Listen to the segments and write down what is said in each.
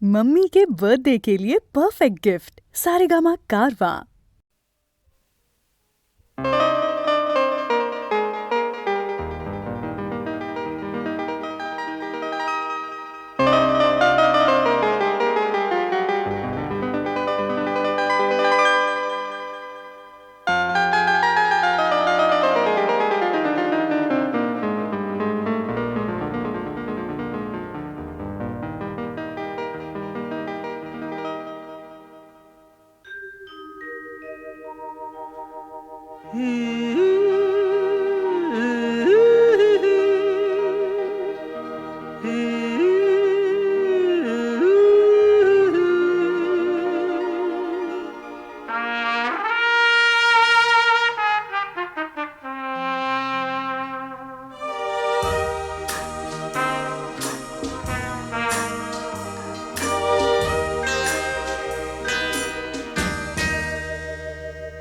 Mummy के birthday के लिए परफेक्ट गिफ्ट सारेगामा कारवां।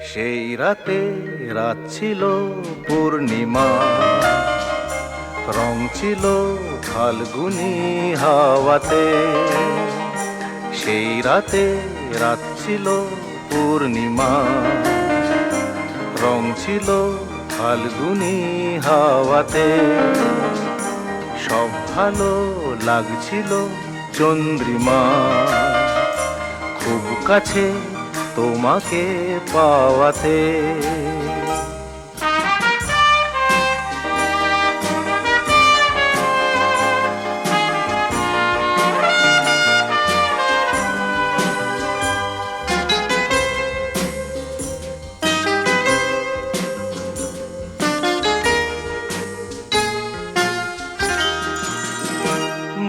সেই রাতে রাত ছিল পূর্ণিমা, রং ছিল ফাল্গুনি হাওয়াতে। সেই রাতে রাত ছিল পূর্ণিমা, রং ছিল ফাল্গুনি হাওয়াতে। সব ভালো লাগছিল চন্দ্রিমা, খুব কাছে তোমাকে পাওয়াতে।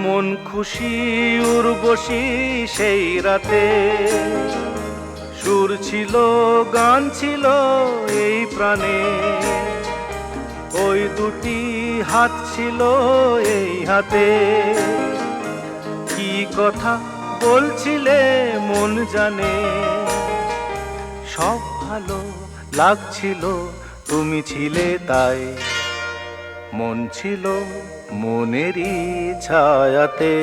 মন খুশি উর্বশী সেই রাতে, সুর ছিল গান ছিল এই প্রাণে। ওই দুটি হাত ছিল এই হাতে, কি কথা বলছিলে মন জানে। সব ভালো লাগছিল তুমি ছিলে তাই, মন ছিল মনেরই ছায়াতে।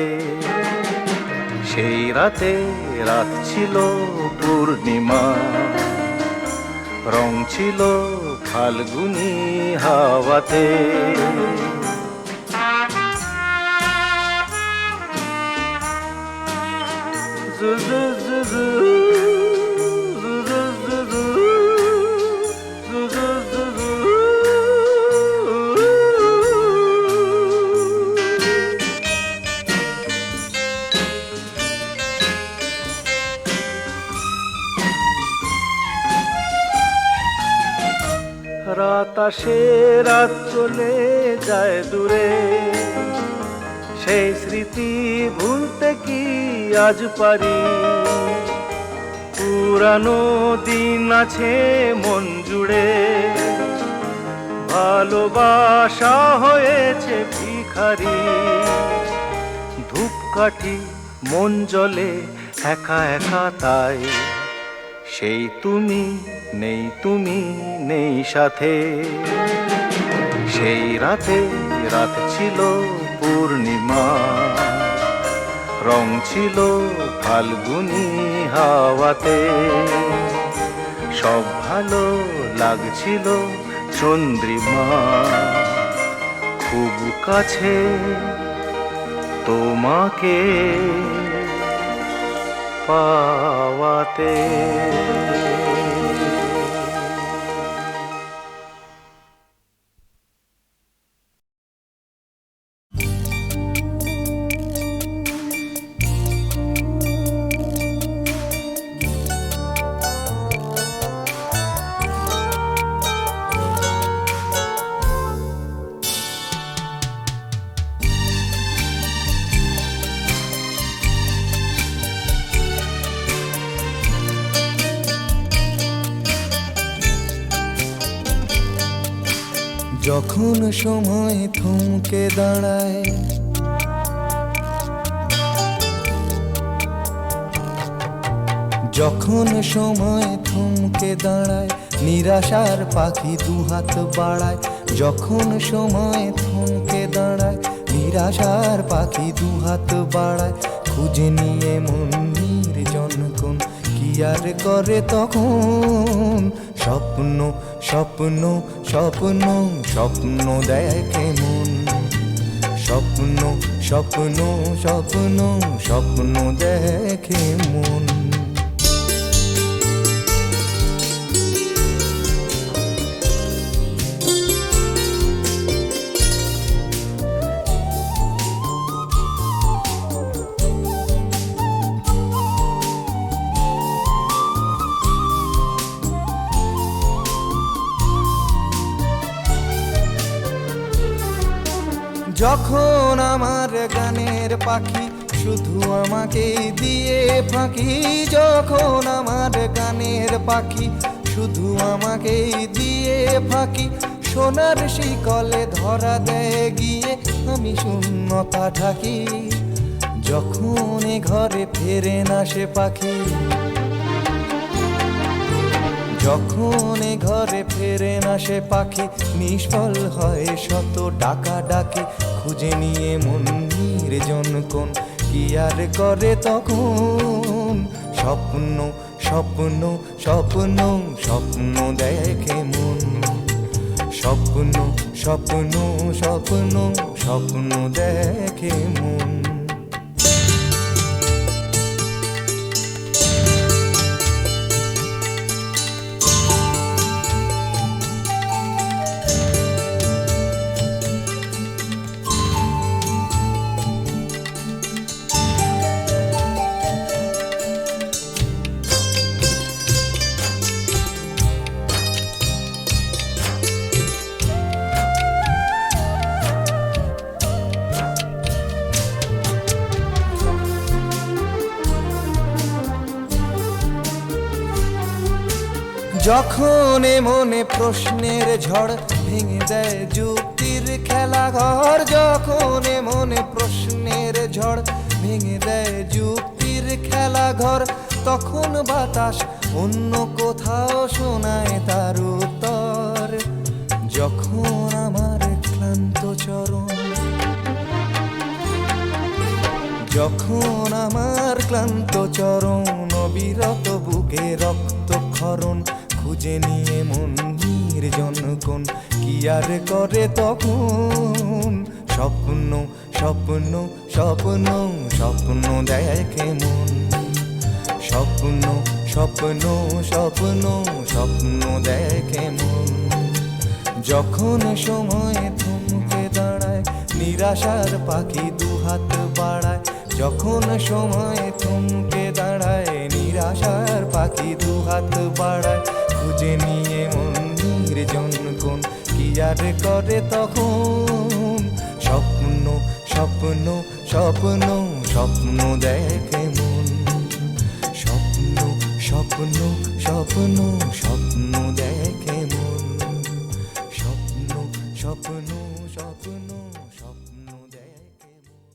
সেই রাতে রাত ছিল পূর্ণিমা, রং ছিল ফাল্গুনি হাওয়াতে। রাত আসে রাত চলে যায় দূরে, সেই স্মৃতি ভুলতে কি আজ পারি। পুরানো দিন আছে মন জুড়ে, ভালোবাসা হয়েছে ভিখারি। ধূপকাঠি মন জ্বলে একা একা তাই, সেই তুমি নেই, তুমি নেই সাথে। সেই রাতে রাত ছিল পূর্ণিমা, রং ছিল ফাল্গুনি হাওয়াতে। সব ভালো লাগছিল চন্দ্রিমা, খুব কাছে তোমাকে পাওয়াতে। যখন সময় থমকে দাঁড়ায়, যখন সময় থমকে দাঁড়ায়, নিরাশার পাখি দুহাত বাড়ায়। যখন সময় থমকে দাঁড়ায়, নিরাশার পাখি দুহাত বাড়ায়। খুঁজে নিয়ে মন নির্জন কোন কি আর করে তখন স্বপ্ন স্বপ্ন স্বপ্ন স্বপ্ন দেখে মন স্বপ্ন স্বপ্ন স্বপ্ন স্বপ্ন দেখে মন যখন আমার গানের পাখি শুধু আমাকে দিয়ে ফাঁকি যখন আমার গানের পাখি শুধু আমাকে দিয়ে ফাঁকি সোনার শিকলে ধরা দেয় গিয়ে আমি শূন্যতা ঢাকি যখন এ ঘরে ফেরে না সে পাখি যখন এ ঘরে ফেরে না সে পাখি নিষ্ফল হয় শত ডাকা ডাকি খুঁজে নিয়ে মন নির্জন কোন কি আর করে তখন স্বপ্ন স্বপ্ন স্বপ্ন স্বপ্ন দেখে মন স্বপ্ন স্বপ্ন স্বপ্ন স্বপ্ন দেখে মন যখন এ মনে প্রশ্নের ঝড় ভেঙে দেয় যুক্তির খেলা ঘর যখন এ মনে প্রশ্নের ঝড় ভেঙে দেয় যুক্তির খেলা ঘর তখন বাতাস অন্য কোথাও শোনায় তার উত্তর যখন আমার ক্লান্ত চরণ যখন আমার ক্লান্ত চরণ অবিরত বুকে রক্তক্ষরণ খুঁজে নিয়ে মন নির্জন কোন কি আর করে তখন স্বপ্ন স্বপ্ন স্বপ্ন স্বপ্ন দেখে মন স্বপ্ন স্বপ্ন স্বপ্ন স্বপ্ন দেখে মন যখন সময় থমকে দাঁড়ায় নিরাশার পাখি দুহাত বাড়ায় যখন সময় থমকে দাঁড়ায় নিরাশার পাখি দুহাত বাড়ায় খুঁজে নিয়ে মন নির্জন কোন কি আর করে তখন স্বপ্ন স্বপ্ন স্বপ্ন স্বপ্ন দেখে মন স্বপ্ন স্বপ্ন স্বপ্ন স্বপ্ন দেখে মন স্বপ্ন স্বপ্ন স্বপ্ন স্বপ্ন দেখে মন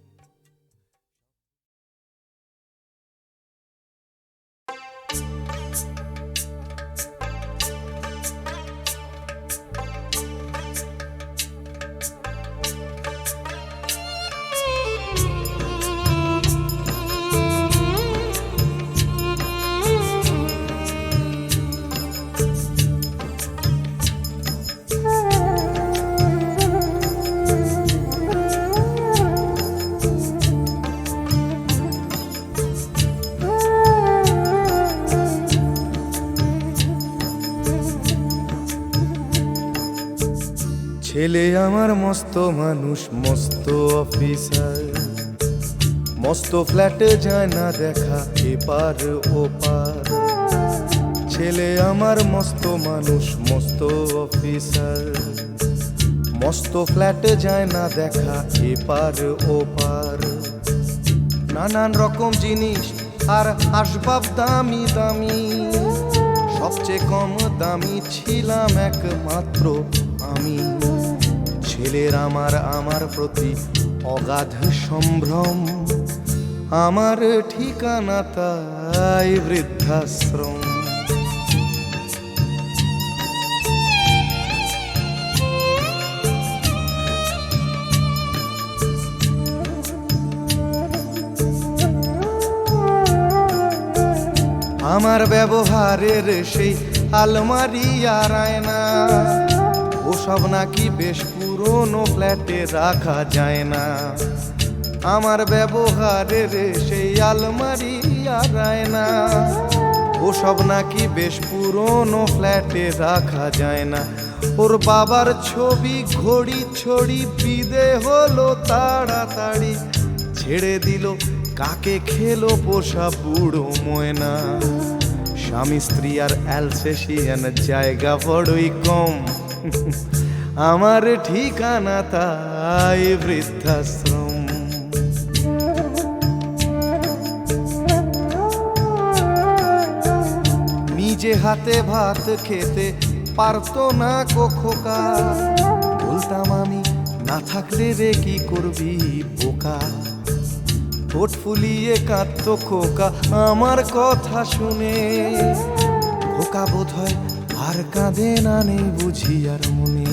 ছেলে আমার মস্ত মানুষ মস্ত অফিসার মস্ত ফ্ল্যাটে যায় না দেখা এপার ওপার ছেলে আমার মস্ত মানুষ মস্ত অফিসার মস্ত ফ্ল্যাটে যায় না দেখা এপার ওপার নানান রকম জিনিস আর আসবাব দামি দামি সবচেয়ে কম দামি ছিলাম একমাত্র আমি ছেলের আমার প্রতি অগাধ সম্ভ্রম আমার ঠিকানা তাই বৃদ্ধাশ্রম আমার ব্যবহারের সেই আলমারি আর আয়না ওসব নাকি বেশ পুরনো ফ্ল্যাটে রাখা যায় না। আমার ব্যবহারের সেই আলমারি আর আয়না ওসব নাকি বেশ পুরনো ফ্ল্যাটে রাখা যায় না। ওর বাবার ছবি ঘড়ি ছড়ি বিদে হলো তাড়াতাড়ি, ছেড়ে দিল কাকে খেলো পোষা বুড়ো ময়না। স্বামী স্ত্রী আর অ্যালসেশিয়ান জায়গা বড়ই কম, আমার ঠিকানা তাই বৃদ্ধাশ্রম। নিজে হাতে ভাত খেতে পারতো না খোকা, বলতাম আমি না থাকলে রে কি করবি বোকা। ঠোঁট ফুলিয়ে কাঁদতো খোকা আমার কথা শুনে, খোকা বোধ হয় আর কাঁদে না নেই বুঝি আর মনে।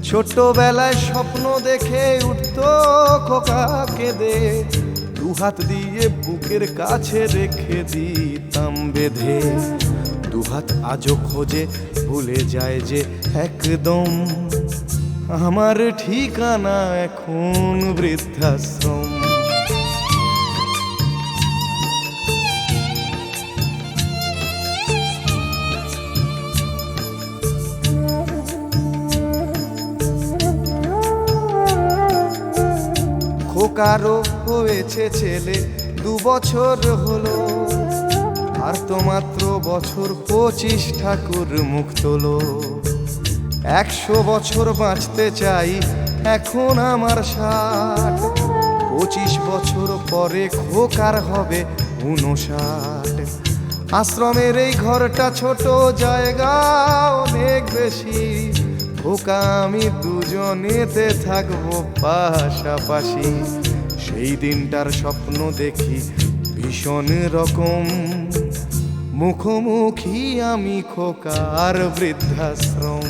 ছোট্টবেলায় স্বপ্ন দেখে উঠতো খোকা কেঁদে, দুহাত দিয়ে বুকের কাছে রেখে দিতাম বেঁধে। দুহাত আজও খোঁজে ভুলে যায় যে একদম, আমার ঠিকানা এখন বৃদ্ধাশ্রম। খোকারও হয়েছে ছেলে 2 বছর হলো, আর তো মাত্র বছর 25 ঠাকুর মুখ তোলো। 100 বছর বাঁচতে চাই এখন আমার 60, 25 বছর পরে খোকার হবে 59। আশ্রমের এই ঘরটা ছোট, জায়গা অনেক বেশি, খোকা আমি দুজনেতে থাকবো পাশাপাশি। সেই দিনটার স্বপ্ন দেখি ভীষণ রকম, মুখোমুখি আমি খোকার বৃদ্ধাশ্রম।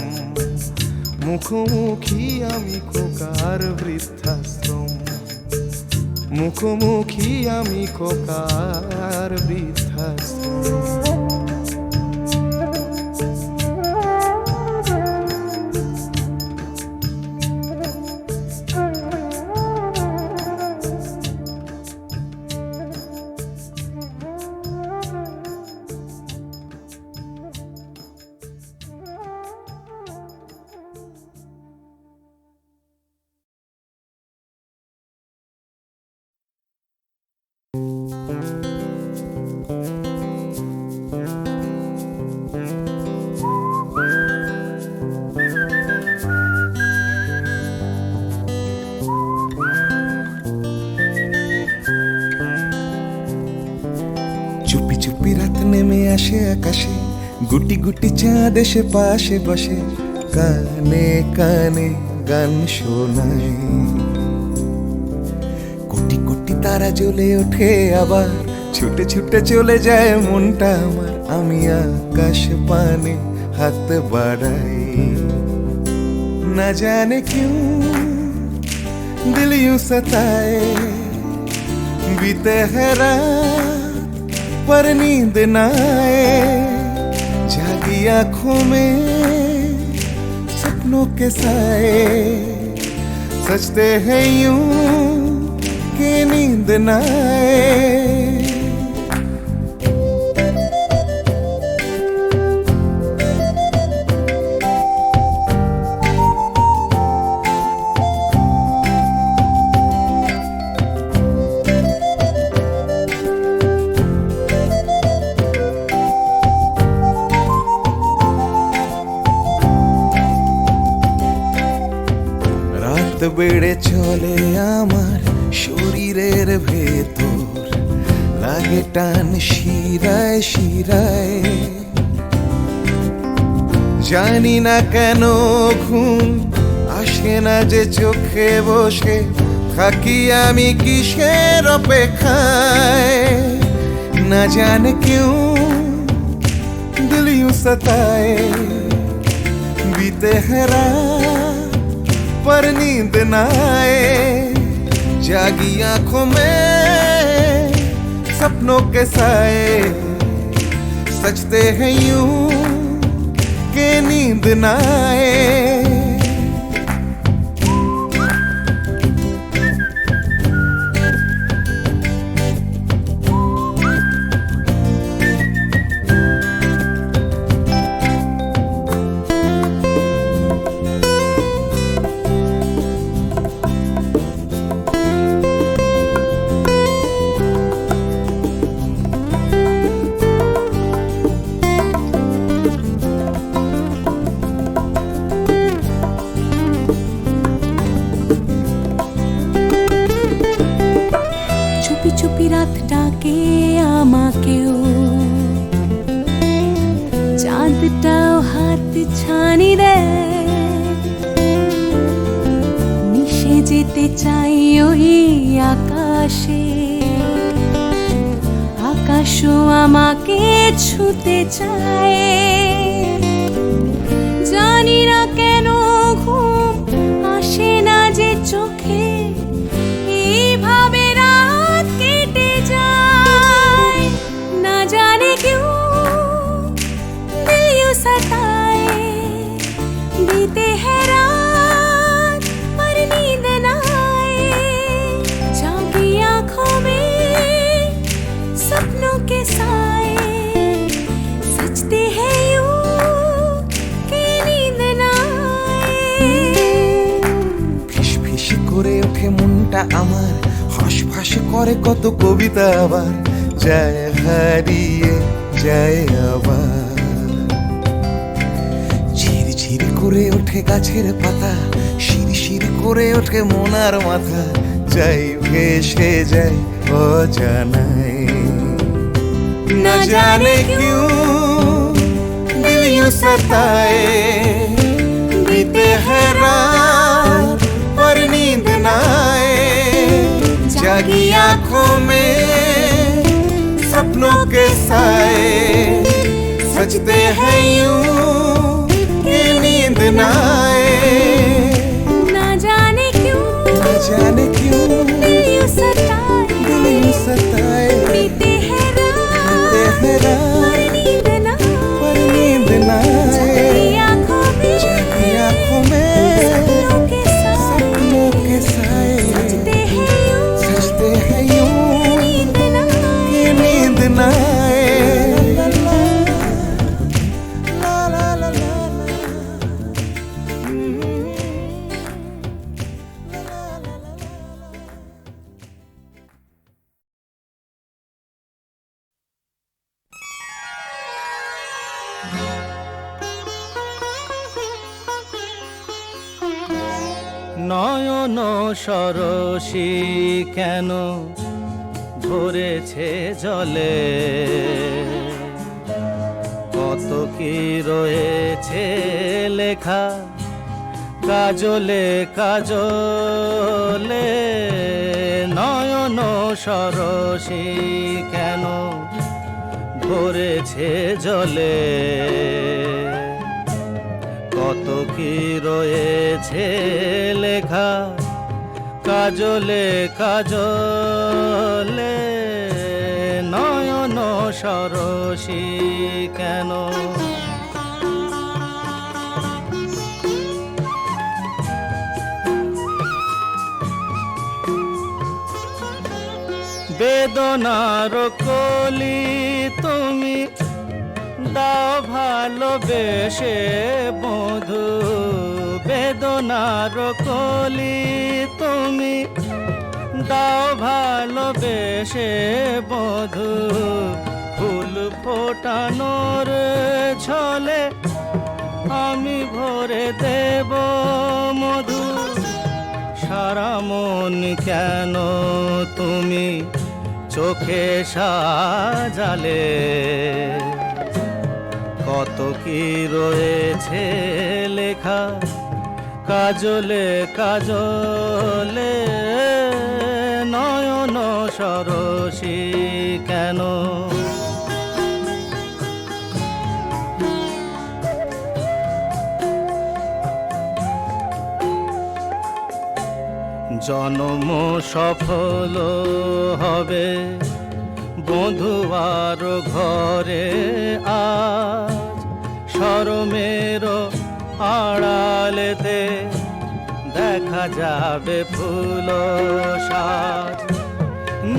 মুখোমুখি আমি খোকার বৃদ্ধাশ্রম, মুখোমুখি আমি খোকার বৃদ্ধাশ্রম। চুপি চুপি রাত নেমে আসে আকাশে, গুটি গুটি চাঁদ এসে পাশে বসে, কানে কানে গান শোনায়। কোটি কোটি তারা জ্বলে ওঠে আবার, ছুটে ছুটে চলে যায় মনটা আমার। আমি আকাশ পানে হাত বাড়াই, না জানে क्यों दिल यूं सताए। बीते है रात पर नींद न आए, जागी आंखों में सपनों के साए। सजते हैं यूं कि नींद न आए। বেড়ে চলে আমার শরীরের ভেতর, লাগে টান শিরায় শিরায়। জানি না কেন ঘুম আসে না যে চোখে বসে থাকি আমি কিসের অপেক্ষায়। না জানে क्यों दिल यूं सताए। बीते है रात पर नींद न आए, जागी आंखों में सपनों के साए। सजते हैं यूं के नींद न आए। চুপি চুপি রাত ডাকে আমাকেও, চাঁদটাও হাত ছানি দেয়। মিশে যেতে চাই ওই আকাশে, আকাশও আমাকে ছুতে চায়। জানি না কেন ঘুম আসে না যে চোখে, এইভাবে রাত কেটে যায়। না জানে क्यों दिल यूं सताए, बीते है रात पर नींद न आए। जागी आंखों में सपनों के साए, सजते हैं यूं कि नींद न आए। ফিস করে ওঠে মনটা আমার, হাঁস করে কত কবিতা আবার যায় হারিয়ে যায় আবার। ঝিরঝির করে ওঠে গাছের পাতা, শিরশির করে ওঠে মনার মাথা, যাই ভেসে যায় অজানায়। না জানে क्यों दिल यूं सताए, बीते है रात पर नींद न आए। जागी आंखों में सपनों के साए, सजते हैं यूं कि नींद न आए। ना जाने क्यों दिल यूं सताए, बीते है रात पर नींद न पर नींद न आए। जागी आंखों में सपनों के साए, सजते हैं यूं नींद न आए। कि नींद न आए। ला ला ला ला নয়ন সরসী কেন ভরেছে জলে, কত কি রয়েছে লেখা কাজলে কাজলে। নয়ন সরসী কেন ভরেছে জলে, কত কি রয়েছে লেখা কাজলে কাজলে। নয়ন সরসী কেন, বেদনার কলি তুমি দাও ভালোবেসে বধু, বেদনার কলি তুমি দাও ভালোবেসে বধু। ফুল ফোটানোর ছলে আমি ভরে দেব মধু। সারা মন কেন তুমি চোখে সাজালে, কত কি রয়েছে লেখা কাজলে কাজলে। নয়ন সরসী কেন, জন্ম সফল হবে বধুয়ার ঘরে আজ শরমের আড়ালেতে দেখা যাবে ফুল সাজ।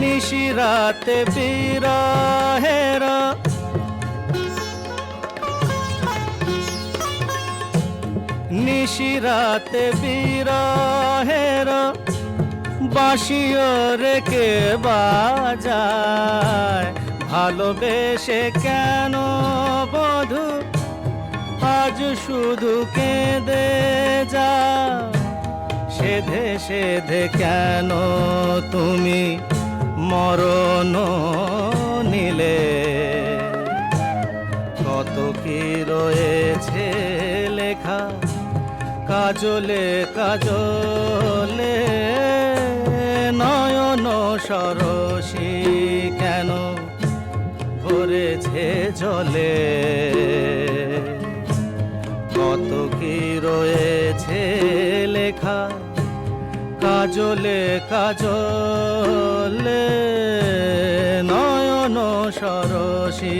নিশিরাতে বিরহের নিশিরাতে বিরহের বাঁশিও রেখে বাজায়। ভালোবেসে কেন বধূ আজ শুধু কেঁদে যা। সেধে সেধে কেন তুমি মরণ নিলে। কত কি রয়েছে লেখা কাজলে কাজলে। নয়ন সরসী কেন ভরেছে জলে। কত কি রয়েছে লেখা কাজলে কাজলে। নয়ন সরসী।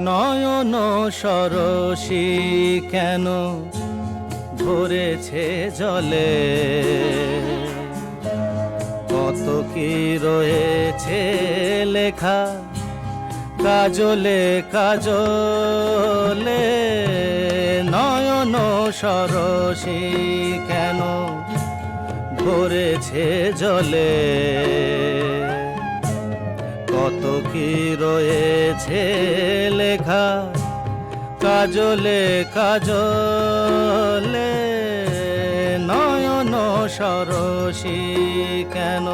নয়ন সরসী কেন ভরেছে জলে। কত কি রয়েছে লেখা কাজলে কাজলে। নয়ন সরসী কেন ভরেছে জলে। কত কি রয়েছে লেখা কাজলে কাজলে। নয়ন সরসী কেন।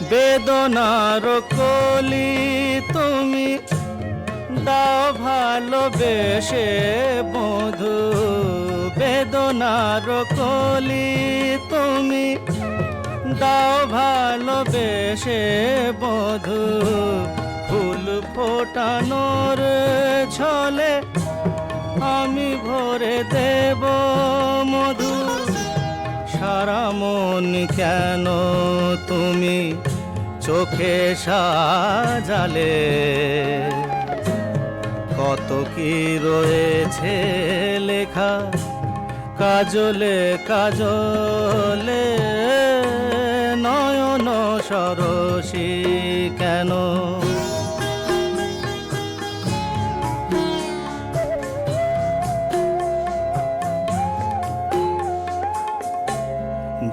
বেদনার কলি তুমি দাও ভালোবেসে বধূ। বেদনার কলি তুমি দাও ভালোবেসে বধূ। ফুল ফোটানোর ছলে আমি ভরে দেব মধু। সারা মন কেন তুমি চোখে সাজালে। কত কি রয়েছে লেখা কাজলে কাজলে। নয়ন সরসী কেন।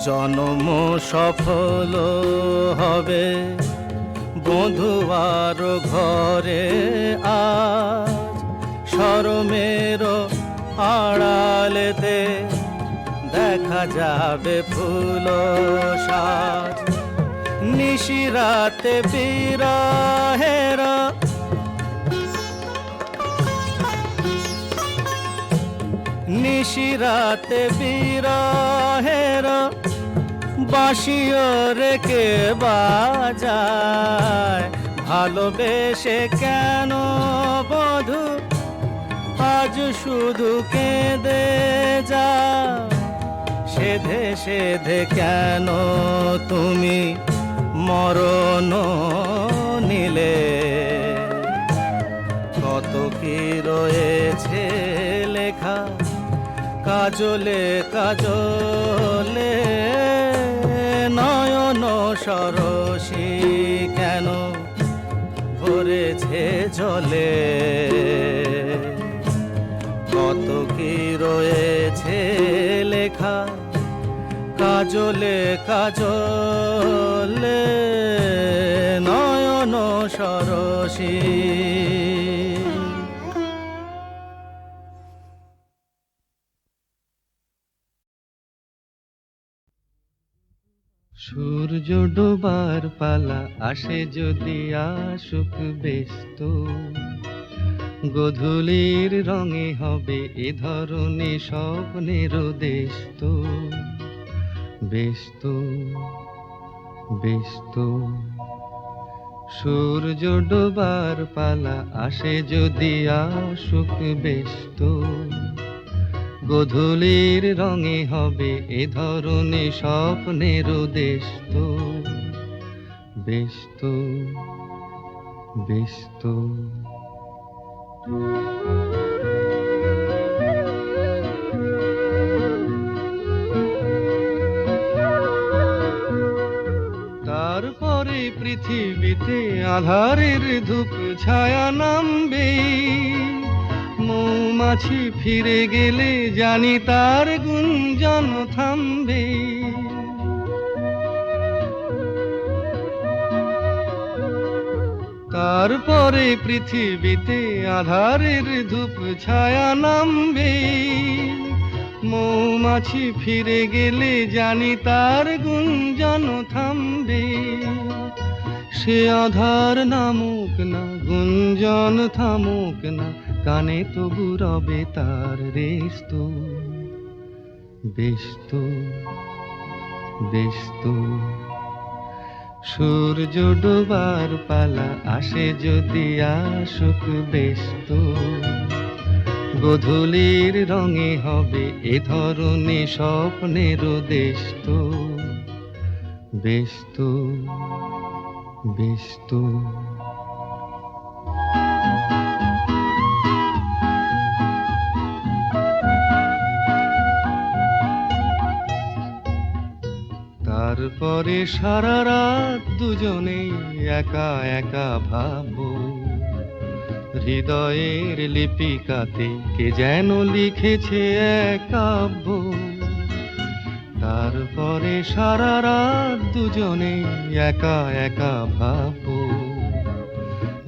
জন্ম সফল হবে বধুয়ার ঘরে আজ শরমের আড়ালেতে দেখা যাবে ফুল সাজ। নিশিরাতে বিরহের নিশিরাতে বিরহের বাঁশিও রেখে বাজায়। ভালোবেসে কেন বধূ আজ শুধু কেঁদে যা। সেধে সেধে কেন তুমি মরণ নিলে। কত কি রয়েছে লেখা কাজলে কাজলে। নয়ন সরসী কেন ভরেছে জলে। কত কি রয়েছে লেখা কাজলে কাজলে। নয়ন সরসী। সূর্য ডোবার পালা আসে যদি আসুক ব্যস্ত। গোধূলির রঙে হবে এ ধরনের স্বপ্নের দেশ তো, বেশ তো, বেশ তো। সূর্য ডোবার পালা আসে যদি আসুক বেশ তো, গোধূলির রঙে হবে এ ধরনের স্বপ্নের দেশ তো, বেশ তো, বেশ তো। তারপরে পৃথিবীতে আধারের ধূপ ছায়া নামবে, মৌমাছি ফিরে গেলে জানি তার গুঞ্জন থামবে। তারপরে পৃথিবীতে আধারের ধূপ ছায়া নামবে, মৌমাছি ফিরে গেলে জানি তার গুঞ্জন থামবে। সে আধার নামুক না, গুঞ্জন থামুক না, কানে তবু রবে তার রেশ তো, বেশ তো, বেশ তো। সূর্য ডোবার পালা আসে যদি আসুক বেশ তো, গোধূলির রঙে হবে এ ধরনের স্বপ্নের দেশ তো, বেশ তো, বেশ তো। তারপরে সারা রাত দুজনে একা একা ভাববো, হৃদয়ের লিপিকাতে কে যেন লিখেছে এক কাব্য। তারপরে সারা রাত দুজনে একা একা ভাববো,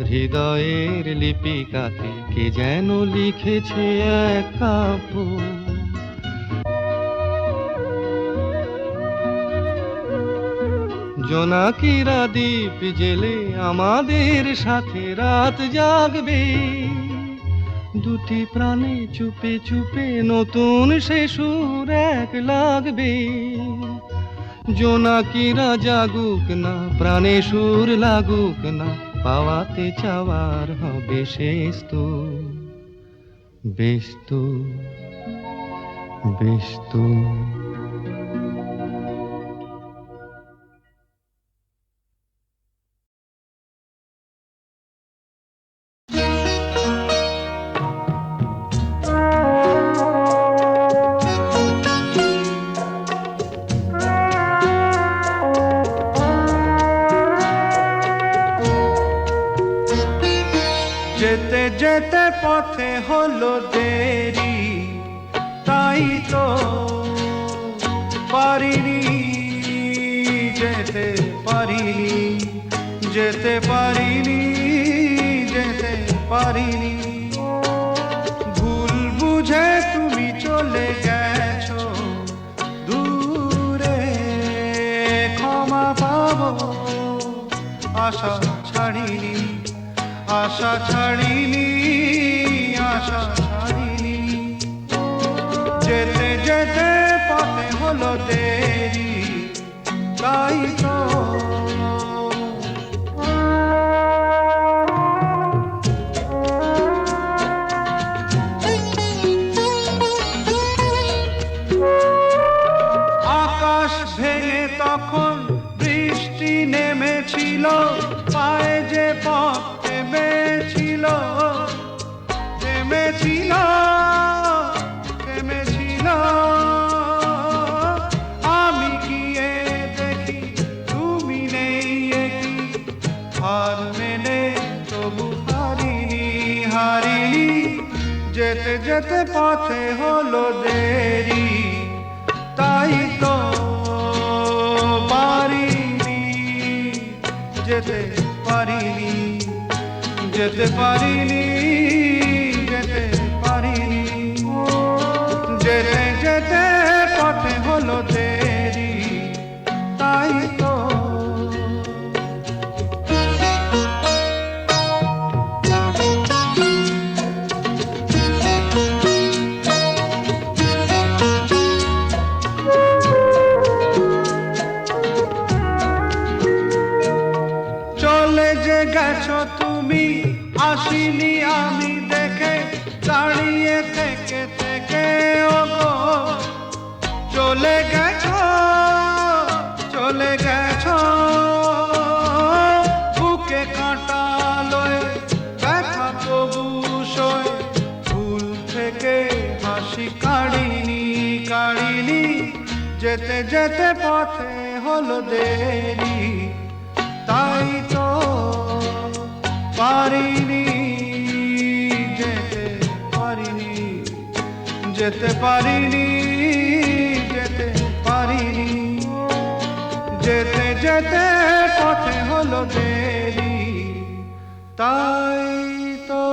হৃদয়ের লিপিকাতে কে যেন লিখেছে এক কাব্য। জোনাকিরা দ্বীপ জেলে আমাদের সাথে রাত জাগবে, দুটি প্রাণে চুপে চুপে নতুন সে সুর এক লাগবে। জোনাকিরা জাগুক না, প্রাণে সুর লাগুক না, পাওয়াতে চাওয়ার হবে শেষ তো, বেশ তো, বেশ তো। যেতে যেতে পথে হলো দেরি, তাই তো পারিনি, যেতে পারিনি, যেতে পারিনি, যেতে পারিনি। ভুল বুঝে তুমি চলে গেছো দূরে, ক্ষমা পাবো আশা ছাড়িনি, আশা ছাড়িনি, আশা ছাড়িনি। যেতে যেতে পথে হলো দেরি, তাই তো আকাশ ভেঙে তখন বৃষ্টি নেমেছিল, পায়ে যে পথ থেমেছিল, থেমেছিল, থেমেছিল। আমি গিয়ে দেখি তুমি নেই, একই হার মেনে তবু হারিনি, হারিনি। যেতে যেতে পথে হলো দেরি, তাই তো পারিনি, যেতে পারিনি, যেতে পারিনি, যেতে পারিনি। যেতে যেতে পথে হলো দেরি, তাই তো চলে গেছো চলে গেছো বুকে কাঁটা লয়ে ব্যথা তবু সয়ে ভুল থেকে হাসি কাড়িনি কাড়িনি যেতে যেতে পথে হলো দেরি তাই তো পারিনি যেতে পারিনি যেতে পারিনি যেতে পারিনি যেতে যেতে পথে হলো দেরি তাই তো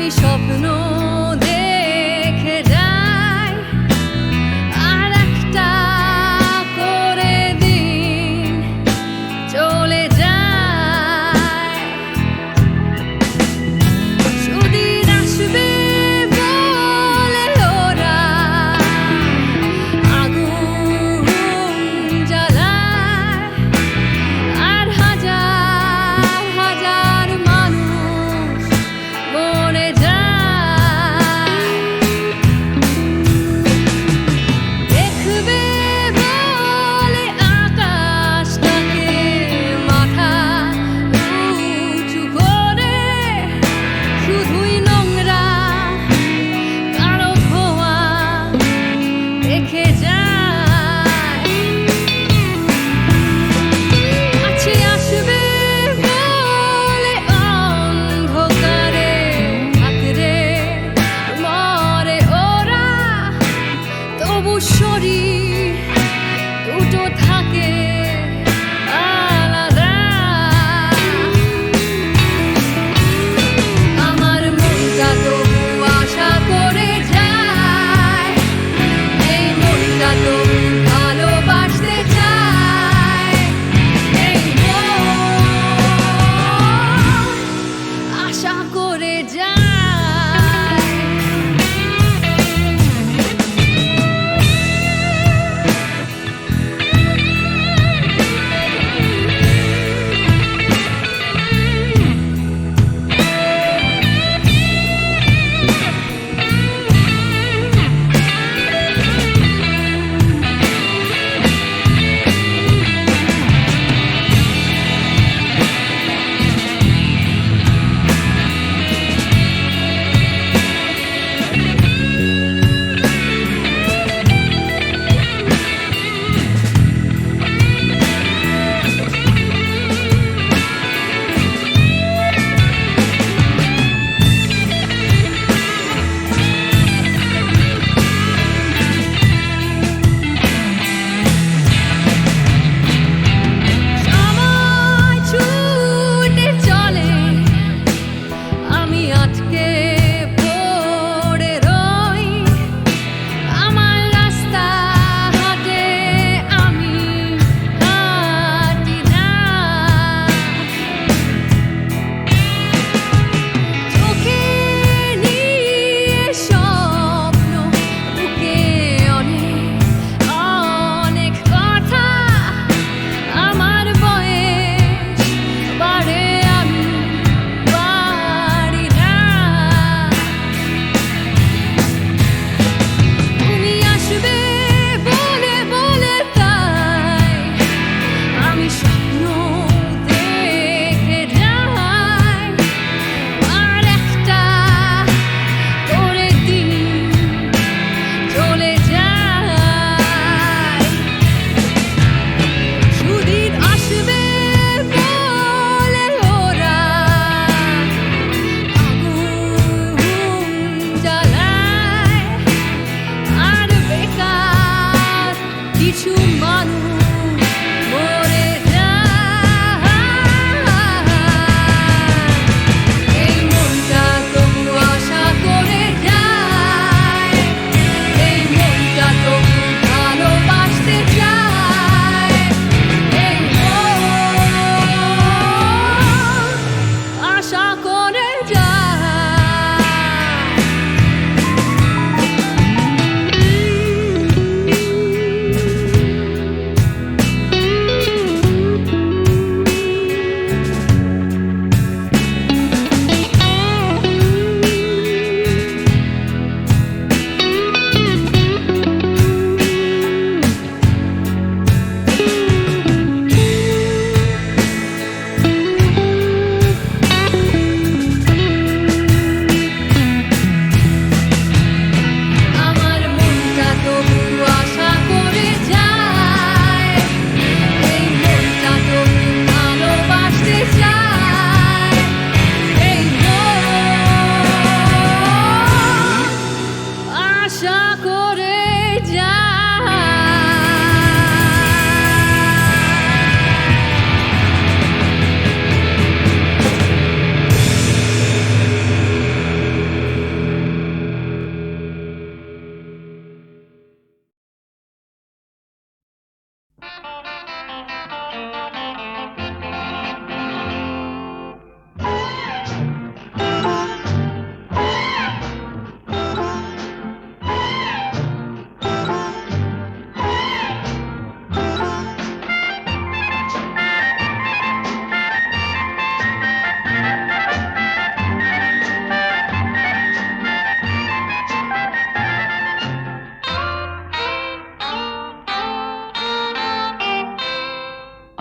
আমি স্বপ্ন দেখে যাই আর একটা করে দিন চলে যায় সুদিন আসবে বলে ওরা আগুন জ্বালায় আর হাজার হাজার মানুষ মরে যায়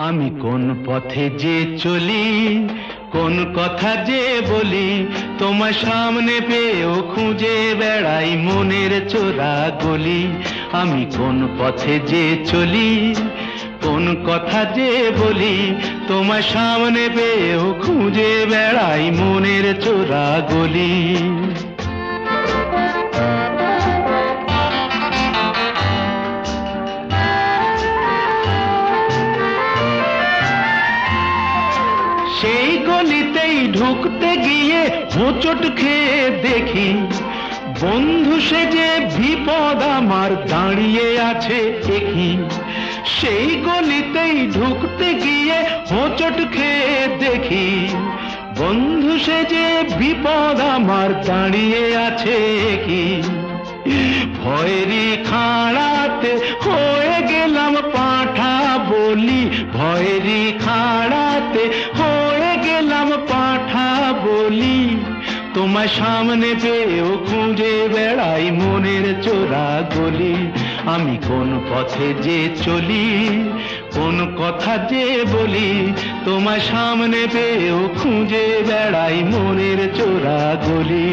আমি কোন পথে যে চলি, কোন কথা যে বলি, তোমার সামনে পেয়েও খুঁজে বেড়াই মনের চোরা গলি। আমি কোন পথে যে চলি, কোন কথা যে বলি, তোমার সামনে পেয়েও খুঁজে বেড়াই মনের চোরা গলি। সেই গলিতেই ঢুকতে গিয়ে হোঁচট খেয়ে দেখি, বন্ধু সেজে বিপদ আমার দাঁড়িয়ে আছে একই। সেই গলিতেই ঢুকতে গিয়ে হোঁচট খেয়ে দেখি, বন্ধু সেজে বিপদ আমার দাঁড়িয়ে আছে কি। ভয়েরই খাড়াতে হয়ে গেলাম পাঁঠা বলি, ভয়েরই খাড়াতে হয়ে গেলাম পাঁঠা বলি। তোমার সামনে পেয়েও খুঁজে বেড়াই মনের চোরা গলি। আমি কোন পথে যে চলি, কোন কথা যে বলি, তোমার সামনে পেয়েও খুঁজে বেড়াই মনের চোরা গলি।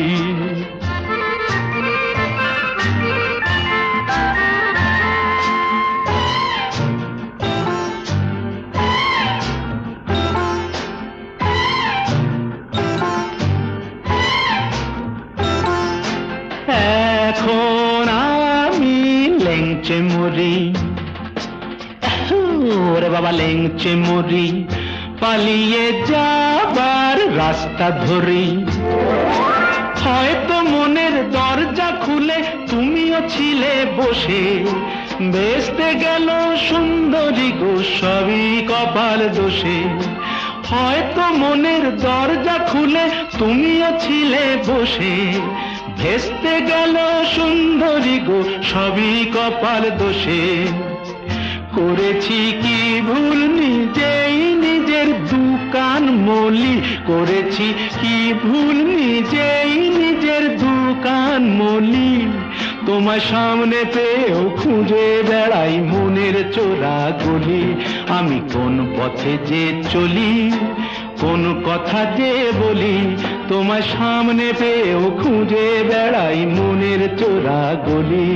এখন আমি লেংচে মরি, ওরে বাবা লেংচে মরি, পালিয়ে যাবার রাস্তা ধরি। হয়তো মনের দরজা খুলে তুমিও ছিলে বসে, বেসতে গেল সুন্দরী গো সবই কপাল দোষে। হয়তো মনের দরজা খুলে তুমিও ছিলে বসে, ভেস্তে গেল সুন্দরী গো সবই কপাল দোষে। করেছি কি ভুল নিজেই নিজের দোকান মলি, করেছি কি ভুল নিজেই নিজের দোকান মলি। তোমার সামনে পেয়েও খুঁজে বেড়াই মনের চোরা গলি। আমি কোন পথে যে চলি, কোন কথা যে বলি, তোমার সামনে পেয়েও খুঁজে বেড়াই মনের চোরা গলি।